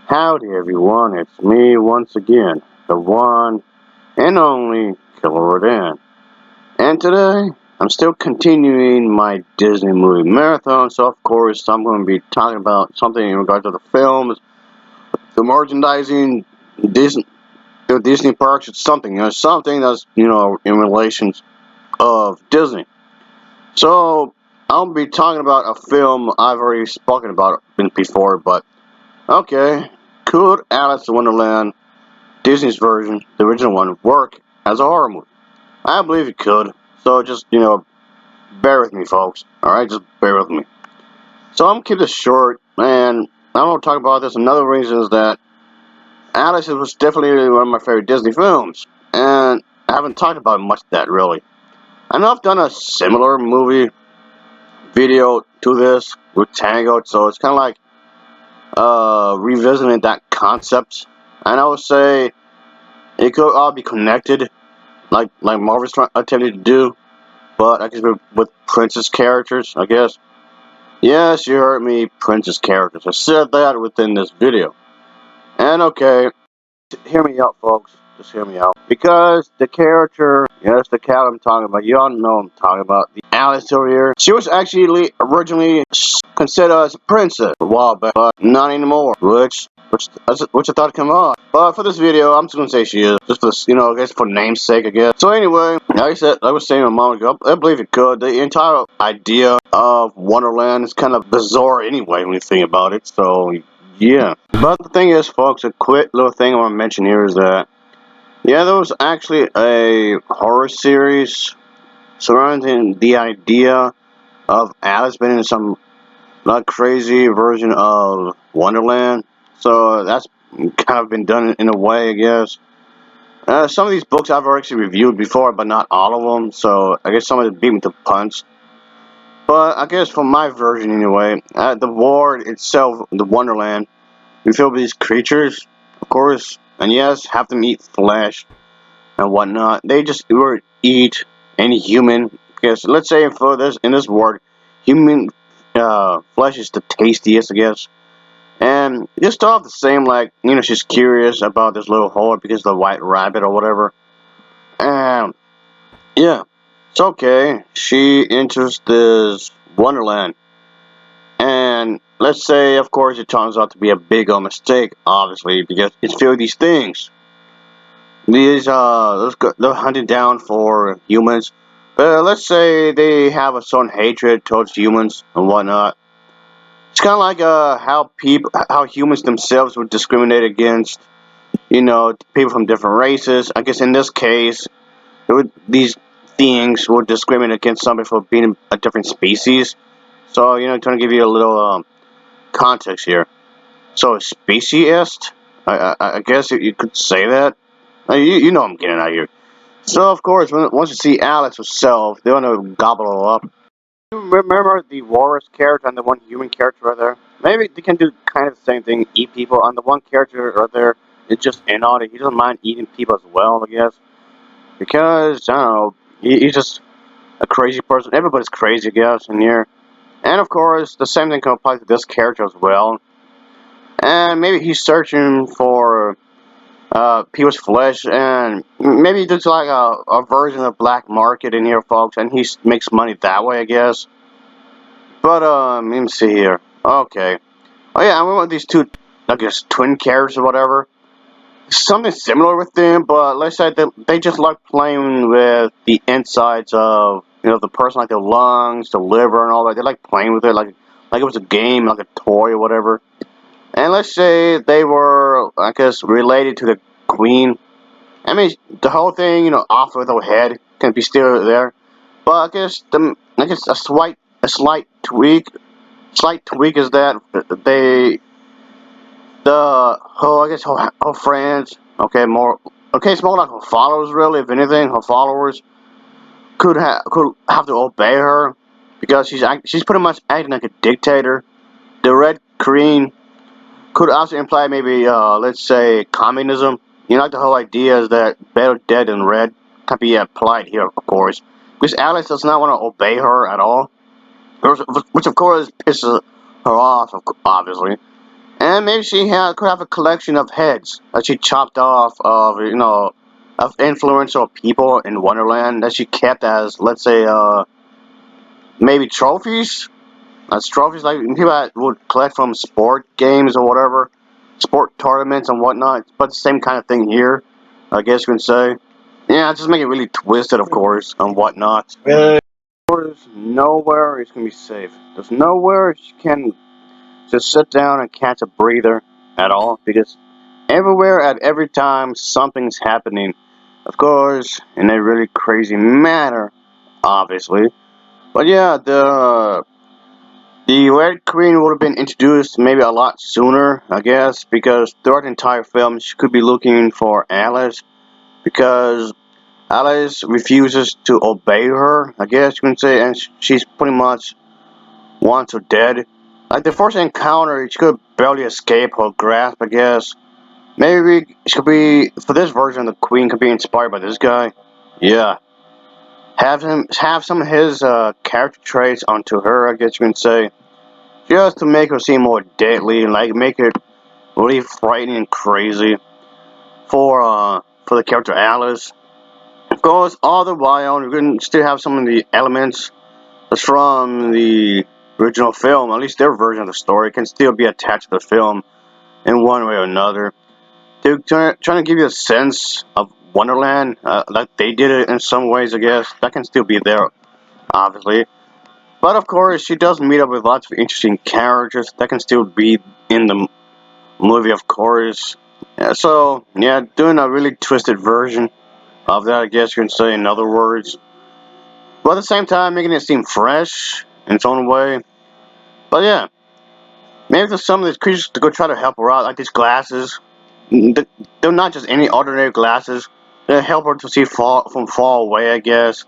Howdy everyone, it's me once again, the one and only Killer Dan. And today, I'm still continuing my Disney movie marathon, so of course I'm going to be talking about something in regard to the films, the merchandising, Disney, Disney parks, it's something, something that's, in relations of Disney. So, I'll be talking about a film I've already spoken about before, but okay, could Alice in Wonderland, Disney's version, the original one, work as a horror movie? I believe it could. So just, bear with me, folks. Alright, just bear with me. So I'm going to keep this short, and I don't want to talk about this. Another reason is that Alice was definitely one of my favorite Disney films, and I haven't talked about much of that, really. I know I've done a similar movie video to this with Tango, so it's kind of like revisiting that concept. And I would say it could all be connected, like Marvel's attempted to do, but I guess with princess characters, I guess. Yes, you heard me, princess characters. I said that within this video. And okay, hear me out, folks. Just hear me out. Because the character, yes, the cat I'm talking about, y'all know I'm talking about, the Alice over here, she was actually originally considered as a princess a while back, but not anymore, which I thought come on. But for this video, I'm just gonna say she is, just for, I guess for namesake, I guess. So anyway, like I said, I was saying a moment ago, I believe it could. The entire idea of Wonderland is kind of bizarre anyway when you think about it. So yeah. But the thing is, folks, a quick little thing I want to mention here is that, yeah, there was actually a horror series surrounding the idea of Alice being in some not crazy version of Wonderland. So that's kind of been done in a way, I guess. Some of these books I've actually reviewed before, but not all of them. So I guess some of them beat me to punch. But I guess for my version anyway, the world itself, the Wonderland, we feel these creatures, of course, and yes, have them eat flesh and whatnot. They just eat any human. Because let's say for this in this world, human flesh is the tastiest, I guess. And just off the same, like, she's curious about this little whore because of the white rabbit or whatever. And yeah, it's okay. She enters this Wonderland. And let's say, of course, it turns out to be a big old mistake, obviously, because it's filled with these things. They're hunted down for humans. Let's say they have a certain hatred towards humans and whatnot. It's kind of like how humans themselves would discriminate against, people from different races. I guess in this case, these things would discriminate against somebody for being a different species. So, trying to give you a little context here. So, a speciesist, I guess you could say that. You know I'm getting out here. So, of course, once you see Alex herself, they're going to gobble her up. You remember the walrus character and the one human character right there? Maybe they can do kind of the same thing, eat people. And the one character right there is just in on it. He doesn't mind eating people as well, I guess. Because, I don't know, he's just a crazy person. Everybody's crazy, I guess, in here. And, of course, the same thing can apply to this character as well. And maybe he's searching for people's flesh, and maybe there's like a version of black market in here, folks, and he makes money that way, I guess. But let me see here. Okay. Oh yeah, I went with these two, I guess, twin characters or whatever. Something similar with them, but let's say that they just like playing with the insides of, the person, like the lungs, the liver, and all that. They like playing with it, like it was a game, like a toy or whatever. And let's say they were, I guess, related to the queen. I mean, the whole thing, off with her head can be still there. But I guess slight tweak is that her friends, it's more like her followers really. If anything, her followers could have to obey her because she's pretty much acting like a dictator. The Red Queen could also imply maybe, let's say, communism. Like the whole idea is that better dead than red can be applied here, of course. Because Alice does not want to obey her at all, which of course pisses her off, obviously. And And maybe could have a collection of heads that she chopped off of, of influential people in Wonderland that she kept as, let's say, maybe trophies. As trophies like people that would collect from sport games or whatever, sport tournaments and whatnot. But the same kind of thing here, I guess you can say. Yeah, just make it really twisted, of course, and whatnot. There's nowhere it's gonna be safe. There's nowhere she can just sit down and catch a breather at all because everywhere at every time something's happening. Of course, in a really crazy manner, obviously. But yeah, the Red Queen would have been introduced maybe a lot sooner, I guess, because throughout the entire film she could be looking for Alice because Alice refuses to obey her, I guess you can say, and she's pretty much wants her dead. Like the first encounter, she could barely escape her grasp, I guess. Maybe she could be, for this version, the Queen could be inspired by this guy. Yeah. Have some of his character traits onto her, I guess you can say. Just to make her seem more deadly, like make it really frightening and crazy for the character Alice. Of course, all the while you can still have some of the elements from the original film, at least their version of the story, can still be attached to the film in one way or another. They're trying to give you a sense of Wonderland, like they did it in some ways, I guess. That can still be there, obviously. But of course, she does meet up with lots of interesting characters that can still be in the movie, of course. So, yeah, doing a really twisted version of that, I guess you can say, in other words. But at the same time, making it seem fresh in its own way. But yeah, maybe there's some of these creatures to go try to help her out, like these glasses. They're not just any ordinary glasses. They help her to see from far away, I guess.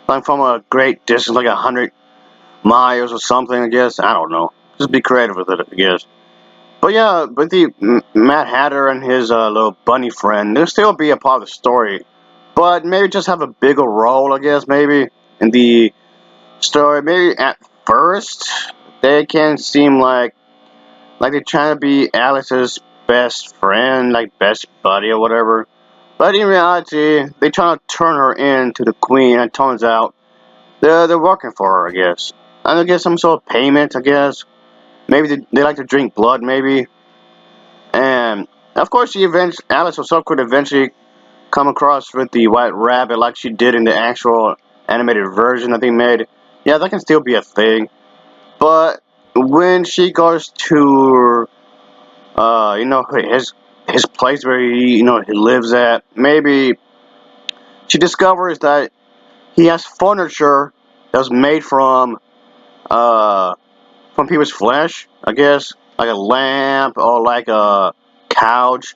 Like from a great distance, like 100 miles or something, I guess. I don't know. Just be creative with it, I guess. But yeah, but the Mad Hatter and his little bunny friend, they'll still be a part of the story. But maybe just have a bigger role, I guess, maybe, in the story. Maybe at first, they can seem like they're trying to be Alice's best friend, like best buddy or whatever. But in reality, they try to turn her into the queen, and it turns out they're working for her, I guess. And they get some sort of payment, I guess. Maybe they like to drink blood, maybe. And of course, Alice herself could eventually come across with the White Rabbit, like she did in the actual animated version that they made. Yeah, that can still be a thing. But when she goes to his place where he lives at. Maybe she discovers that he has furniture that was made from people's flesh. I guess like a lamp or like a couch.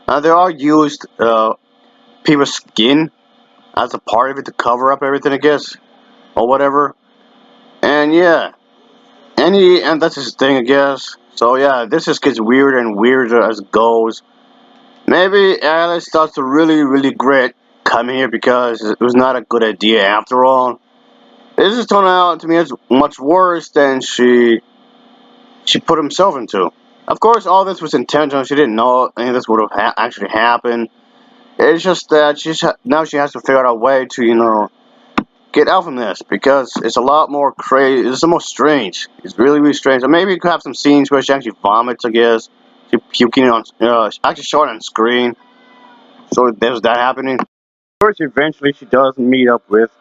They all used people's skin as a part of it to cover up everything. I guess or whatever. And yeah, and that's his thing. I guess. So yeah, this just gets weirder and weirder as it goes. Maybe Alice starts to really, really regret coming here because it was not a good idea after all. This has turned out to me as much worse than she put himself into. Of course, all this was intentional. She didn't know any of this would have actually happened. It's just that now she has to figure out a way to get out from this because it's a lot more crazy. It's almost strange. It's really, really strange. Or maybe you could have some scenes where she actually vomits. I guess she puking on actually show it on screen. So there's that happening. Of course, eventually she does meet up with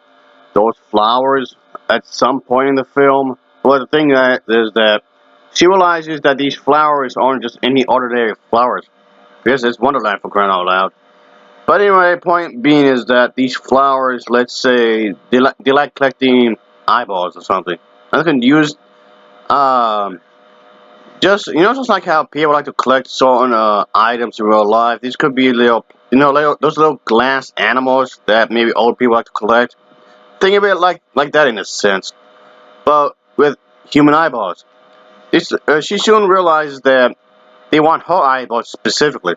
those flowers at some point in the film. But the thing is that she realizes that these flowers aren't just any ordinary flowers. Because it's Wonderland for crying out loud. But anyway, point being is that these flowers, let's say, they like collecting eyeballs or something. And they can use um, just like how people like to collect certain items in real life. These could be those little glass animals that maybe old people like to collect. Think of it like that in a sense, but with human eyeballs. She soon realizes that they want her eyeballs specifically.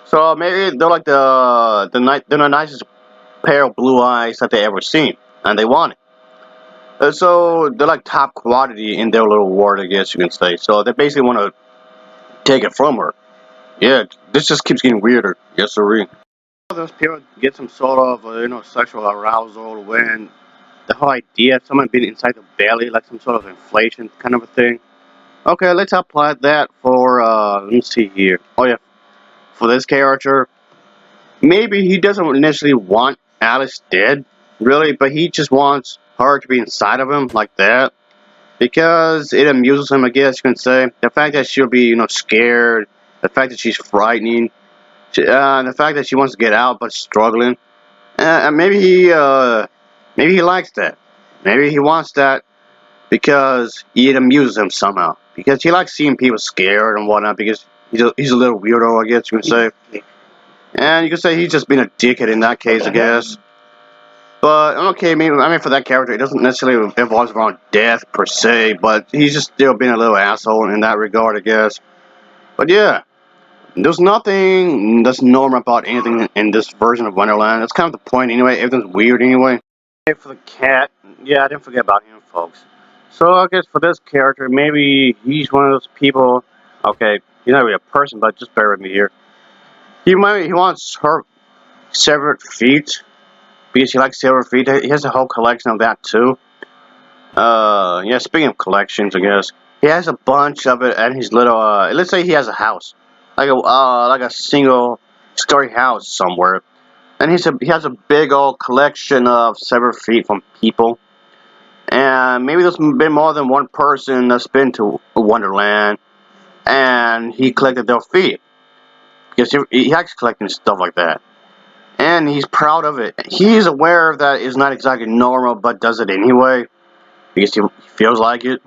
So maybe they're like they're the nicest pair of blue eyes that they ever seen, and they want it. So they're like top quality in their little world, I guess you can say. So they basically want to take it from her. Yeah, this just keeps getting weirder. Yes, sir. Those people get some sort of sexual arousal when the whole idea of someone being inside the belly, like some sort of inflation kind of a thing. Okay, let's apply that for let me see here. Oh yeah, for this character, maybe he doesn't necessarily want Alice dead, really, but he just wants her to be inside of him like that because it amuses him. I guess you can say the fact that she'll be scared, the fact that she's frightening, the fact that she wants to get out but struggling. Maybe he likes that. Maybe he wants that because it amuses him somehow. Because he likes seeing people scared and whatnot. Because he's a little weirdo, I guess you can say. And you can say he's just being a dickhead in that case, I guess. But okay, maybe for that character, it doesn't necessarily involve around death per se, but he's just still being a little asshole in that regard, I guess. But yeah, there's nothing that's normal about anything in this version of Wonderland. That's kind of the point anyway. Everything's weird anyway. Okay, for the cat, yeah, I didn't forget about him, folks. So I guess for this character, maybe he's one of those people. Okay, he's not really a person, but just bear with me here. He wants her severed feet because he likes severed feet. He has a whole collection of that too. Yeah. Speaking of collections, I guess he has a bunch of it at his little. Let's say he has a house, like a single story house somewhere, and he has a big old collection of severed feet from people. And maybe there's been more than one person that's been to Wonderland, and he collected their feet because he likes collecting stuff like that, and he's proud of it. He's aware that it's not exactly normal, but does it anyway because he feels like it.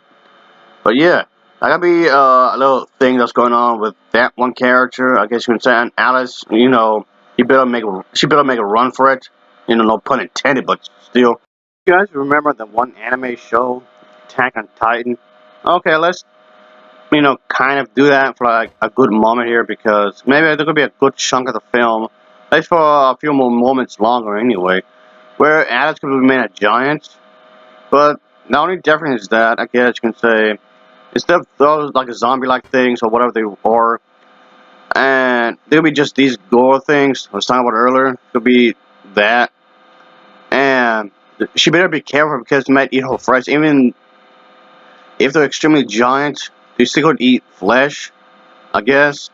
But yeah, that could be a little thing that's going on with that one character. I guess you can say, and Alice. She better make a run for it. No pun intended, but still. You guys remember the one anime show, Attack on Titan? Okay, let's kind of do that for like a good moment here because maybe there could be a good chunk of the film, at least for a few more moments longer anyway, where Alice could be made a giant. But the only difference is that I guess you can say instead of those like zombie-like things or whatever they are, and there'll be just these gore things I was talking about earlier. Could be that, and she better be careful because they might eat her flesh. Even if they're extremely giant, they still could eat flesh, I guess.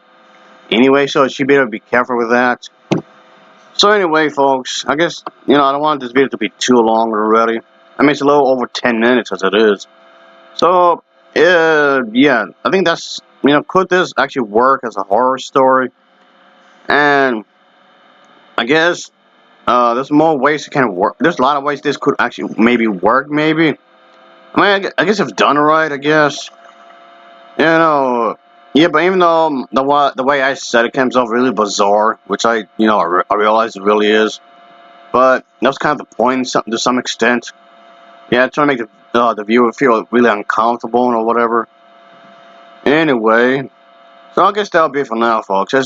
Anyway, so she better be careful with that. So anyway, folks, I guess, I don't want this video to be too long already. I mean, it's a little over 10 minutes as it is. So, yeah, I think that's, could this actually work as a horror story? And I guess there's more ways it can work. There's a lot of ways this could actually maybe work, maybe. I mean, I guess if done right, I guess. Yeah, but even though the way I said it comes off really bizarre, which I realize it really is, but that's kind of the point to some extent. Yeah, trying to make the viewer feel really uncomfortable or whatever. Anyway, so I guess that'll be it for now, folks. I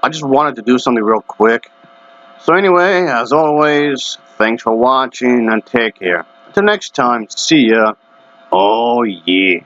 just wanted to do something real quick. So anyway, as always, thanks for watching and take care. Until next time, see ya. Oh yeah.